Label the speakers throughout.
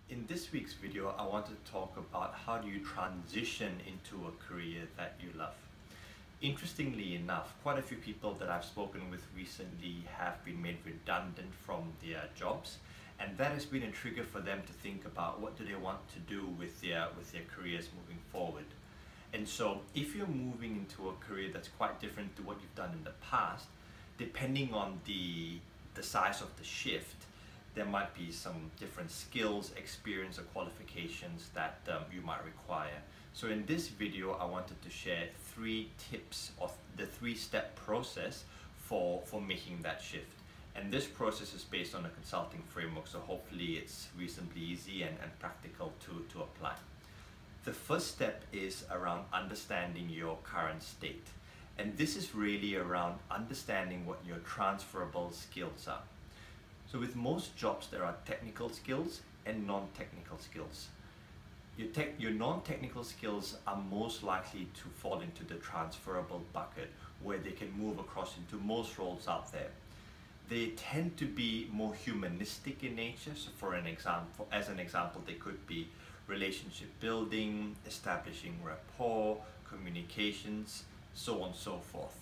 Speaker 1: In this week's video, I want to talk about how do you transition into a career that you love. Interestingly enough, quite a few people that I've spoken with recently have been made redundant from their jobs, and that has been a trigger for them to think about what do they want to do with their careers moving forward. And so if you're moving into a career that's quite different to what you've done in the past, depending on the size of the shift, there might be some different skills, experience or qualifications that you might require. So in this video, I wanted to share 3 tips of the 3-step process for making that shift. And this process is based on a consulting framework, so hopefully it's reasonably easy and practical to apply. The first step is around understanding your current state. And this is really around understanding what your transferable skills are. So with most jobs, there are technical skills and non-technical skills. Your non-technical skills are most likely to fall into the transferable bucket, where they can move across into most roles out there. They tend to be more humanistic in nature. So as an example, they could be relationship building, establishing rapport, communications, so on and so forth.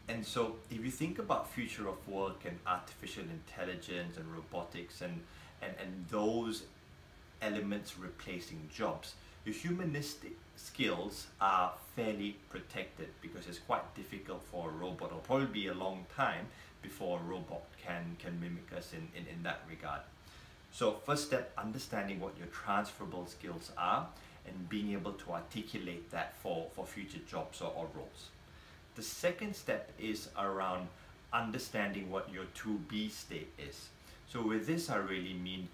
Speaker 1: And so if you think about future of work and artificial intelligence and robotics and those elements replacing jobs, your humanistic skills are fairly protected because it's quite difficult for a robot. It'll probably be a long time before a robot can mimic us in that regard. So first step, understanding what your transferable skills are and being able to articulate that for future jobs or roles. The second step is around understanding what your to-be state is. So with this, I really mean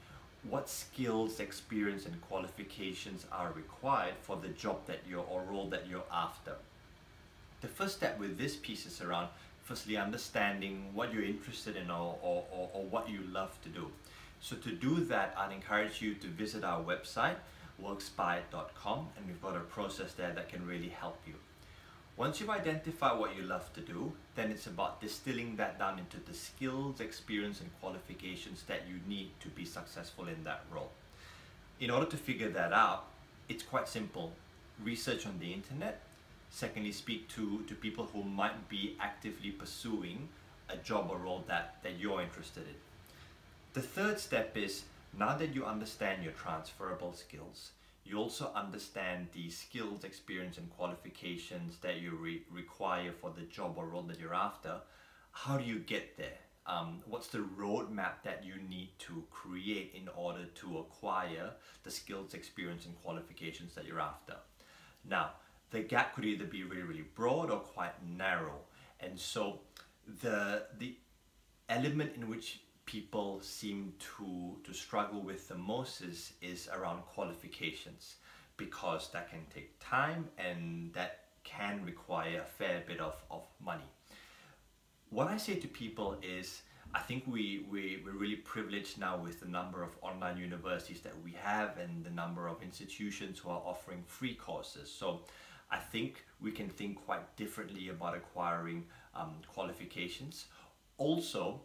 Speaker 1: what skills, experience and qualifications are required for the job that you're or role that you're after. The first step with this piece is around firstly understanding what you're interested in or what you love to do. So to do that, I'd encourage you to visit our website, workspy.com, and we've got a process there that can really help you. Once you've identified what you love to do, then it's about distilling that down into the skills, experience and qualifications that you need to be successful in that role. In order to figure that out, it's quite simple. Research on the internet. Secondly, speak to people who might be actively pursuing a job or role that you're interested in. The third step is, now that you understand your transferable skills, you also understand the skills, experience and qualifications that you require for the job or role that you're after. How do you get there? What's the roadmap that you need to create in order to acquire the skills, experience and qualifications that you're after? Now, the gap could either be really, really broad or quite narrow. And so the element in which people seem to struggle with the most is around qualifications, because that can take time and that can require a fair bit of money. What I say to people is, I think we're really privileged now with the number of online universities that we have and the number of institutions who are offering free courses. So I think we can think quite differently about acquiring qualifications. Also,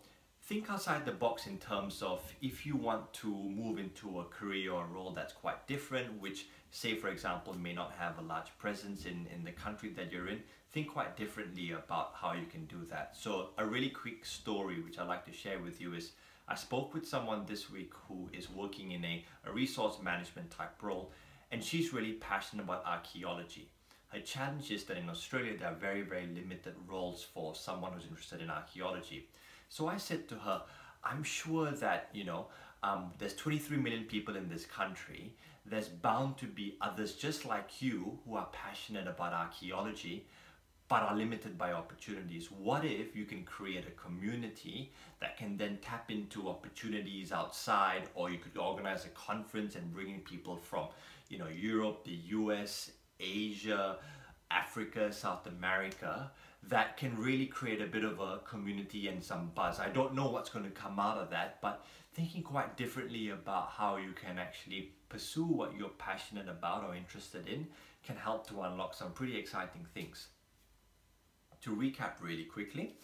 Speaker 1: think outside the box in terms of if you want to move into a career or a role that's quite different, which say for example may not have a large presence in the country that you're in, think quite differently about how you can do that. So a really quick story which I'd like to share with you is, I spoke with someone this week who is working in a resource management type role, and she's really passionate about archaeology. Her challenge is that in Australia there are very, very limited roles for someone who's interested in archaeology. So I said to her, I'm sure that, there's 23 million people in this country. There's bound to be others just like you who are passionate about archaeology, but are limited by opportunities. What if you can create a community that can then tap into opportunities outside, or you could organize a conference and bring in people from, Europe, the US, Asia, Africa, South America, that can really create a bit of a community and some buzz. I don't know what's going to come out of that, but thinking quite differently about how you can actually pursue what you're passionate about or interested in can help to unlock some pretty exciting things. To recap really quickly,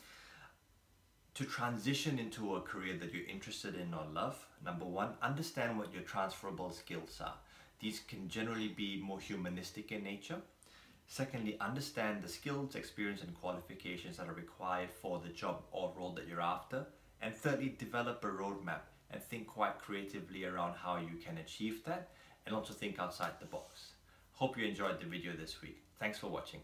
Speaker 1: To transition into a career that you're interested in or love, number one, understand what your transferable skills are. These can generally be more humanistic in nature. Secondly, understand the skills, experience, and qualifications that are required for the job or role that you're after. And thirdly, develop a roadmap and think quite creatively around how you can achieve that, and also think outside the box. Hope you enjoyed the video this week. Thanks for watching.